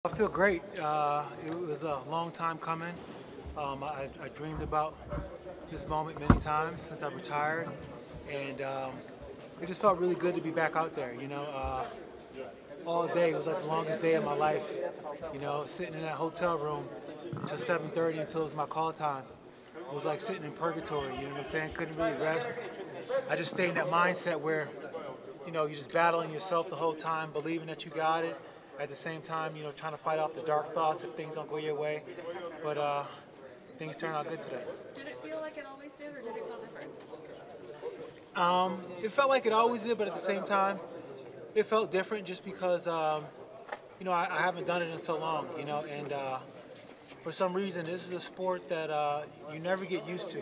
I feel great. It was a long time coming. I dreamed about this moment many times since I retired, and it just felt really good to be back out there. All day it was like the longest day of my life. Sitting in that hotel room till 7:30 until it was my call time. It was like sitting in purgatory. You know what I'm saying? Couldn't really rest. I just stayed in that mindset where you're just battling yourself the whole time, believing that you got it. At the same time, trying to fight off the dark thoughts if things don't go your way. But things turned out good today. Did it feel like it always did, or did it feel different? It felt like it always did, but at the same time, it felt different just because, I haven't done it in so long, and for some reason, this is a sport that you never get used to.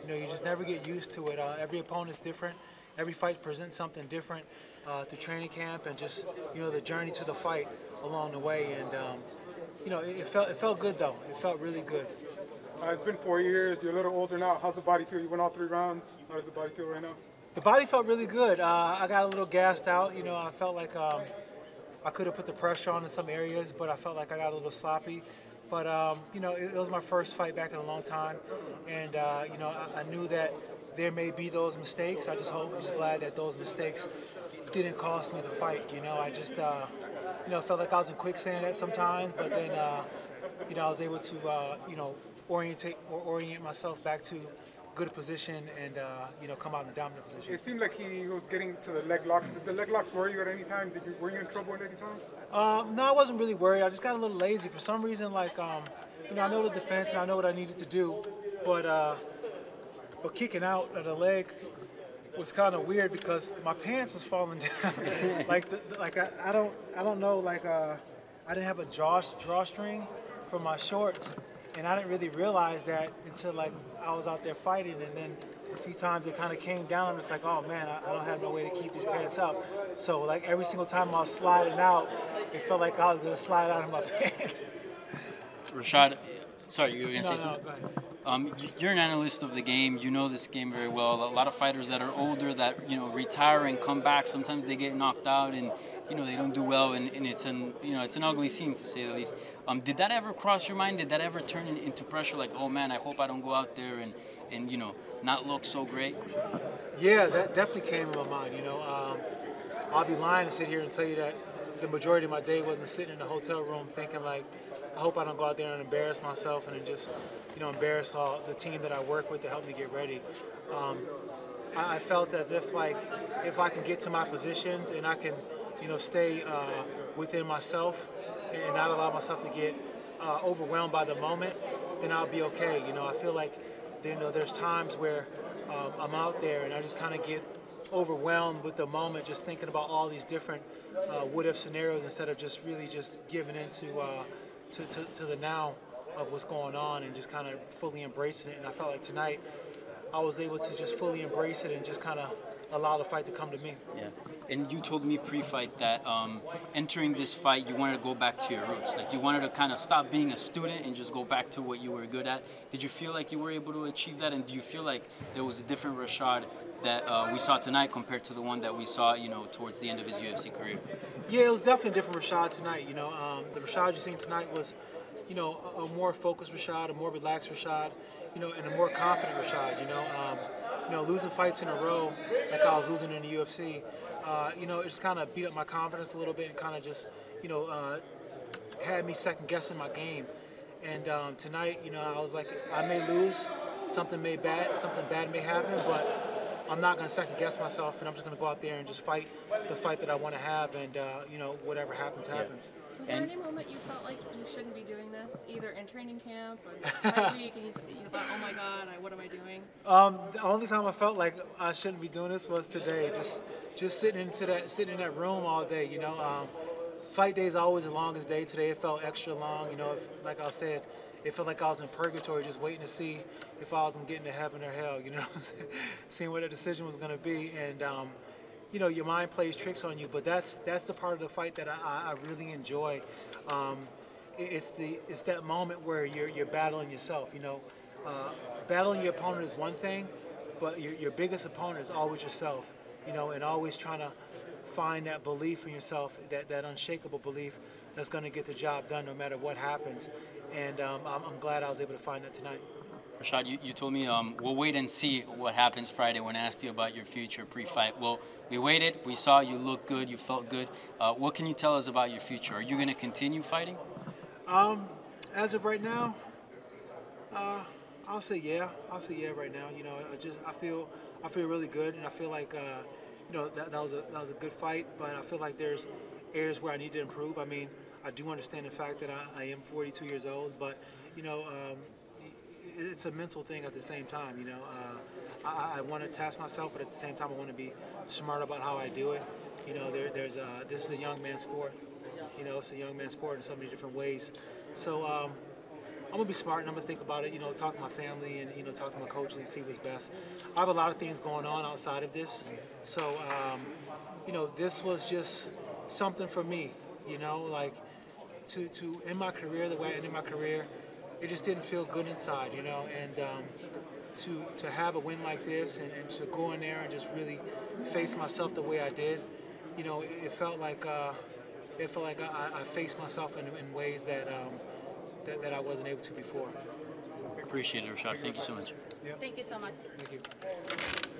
You just never get used to it. Every opponent's different. Every fight presents something different through training camp and just, the journey to the fight along the way. And, it felt good, though. It felt really good. It's been 4 years. You're a little older now. How's the body feel? You went all 3 rounds. How does the body feel right now? The body felt really good. I got a little gassed out. I felt like I could have put the pressure on in some areas, but I felt like I got a little sloppy. But, it was my first fight back in a long time. And, I knew that there may be those mistakes. I'm just glad that those mistakes didn't cost me the fight. I just, felt like I was in quicksand at sometimes, but then, I was able to, orient myself back to good position and, come out in a dominant position. It seemed like he was getting to the leg locks. Did the leg locks worry you at any time? Were you in trouble at any time? No, I wasn't really worried. I just got a little lazy. For some reason, I know the defense and I know what I needed to do, but kicking out of the leg was kind of weird because my pants was falling down. I don't know. I didn't have a drawstring for my shorts, and I didn't really realize that until I was out there fighting, and then a few times it kind of came down. I'm just like, oh man, I don't have no way to keep these pants up. So every single time I was sliding out, it felt like I was gonna slide out of my pants. Rashad, sorry, you were gonna say something? No, go ahead. You're an analyst of the game. You know this game very well. A lot of fighters that are older that retire and come back. Sometimes they get knocked out and they don't do well, and it's an ugly scene to say the least. Did that ever cross your mind? Did that ever turn into pressure? Like, oh man, I hope I don't go out there and not look so great. Yeah, that definitely came to my mind. I'll be lying to sit here and tell you that the majority of my day wasn't sitting in the hotel room thinking I hope I don't go out there and embarrass myself and then just, embarrass the team that I work with to help me get ready. I felt as if if I can get to my positions and I can, stay within myself and not allow myself to get overwhelmed by the moment, then I'll be okay. I feel like, there's times where I'm out there and I just kind of get overwhelmed with the moment, just thinking about all these different what-if scenarios instead of just really just giving into to the now of what's going on and just kind of fully embracing it. And I felt like tonight I was able to just fully embrace it and just kind of allow the fight to come to me. Yeah, and you told me pre-fight that entering this fight, you wanted to go back to your roots. Like you wanted to kind of stop being a student and just go back to what you were good at. Did you feel like you were able to achieve that? And do you feel like there was a different Rashad that we saw tonight compared to the one that we saw, towards the end of his UFC career? Yeah, it was definitely a different Rashad tonight. The Rashad you seen tonight was, a more focused Rashad, a more relaxed Rashad, and a more confident Rashad. Losing fights in a row like I was losing in the UFC, it just kind of beat up my confidence a little bit and kind of just, had me second guessing my game. And tonight, I was like, I may lose, something bad may happen, but I'm not going to second guess myself, and I'm just going to go out there and just fight the fight that I want to have, and whatever happens, happens. Was there any moment you felt like you shouldn't be doing this, either in training camp or fight week, and you thought, oh my God, what am I doing? The only time I felt like I shouldn't be doing this was today. Just sitting in that room all day. Fight day is always the longest day. Today it felt extra long. Like I said, it felt like I was in purgatory, just waiting to see if I was going to get into heaven or hell. You know what I'm saying? Seeing what the decision was going to be, and your mind plays tricks on you. But that's the part of the fight that I really enjoy. It's that moment where you're battling yourself. Battling your opponent is one thing, but your biggest opponent is always yourself. And always trying to find that belief in yourself, that unshakable belief that's going to get the job done no matter what happens. And I'm glad I was able to find that tonight. Rashad, you told me we'll wait and see what happens Friday when I asked you about your future pre-fight. Well, we waited. We saw you look good. You felt good. What can you tell us about your future? Are you going to continue fighting? As of right now, I'll say yeah. I'll say yeah right now. You know, I feel really good, and I feel like you know that was a good fight. But I feel like there's areas where I need to improve. I mean, I do understand the fact that I am 42 years old, but you know, it's a mental thing at the same time. You know, I want to task myself, but at the same time, I want to be smart about how I do it. You know, this is a young man's sport. You know, it's a young man's sport in so many different ways. So I'm gonna be smart and I'm gonna think about it. You know, talk to my family and you know, talk to my coaches and see what's best. I have a lot of things going on outside of this, so you know, this was just something for me. You know, like to end my career the way I ended my career, it just didn't feel good inside. You know, and to have a win like this and to go in there and just really face myself the way I did, you know, it felt like I faced myself in ways that I wasn't able to before. Appreciate it, Rashad. Thank you so much. Thank you so much. Thank you.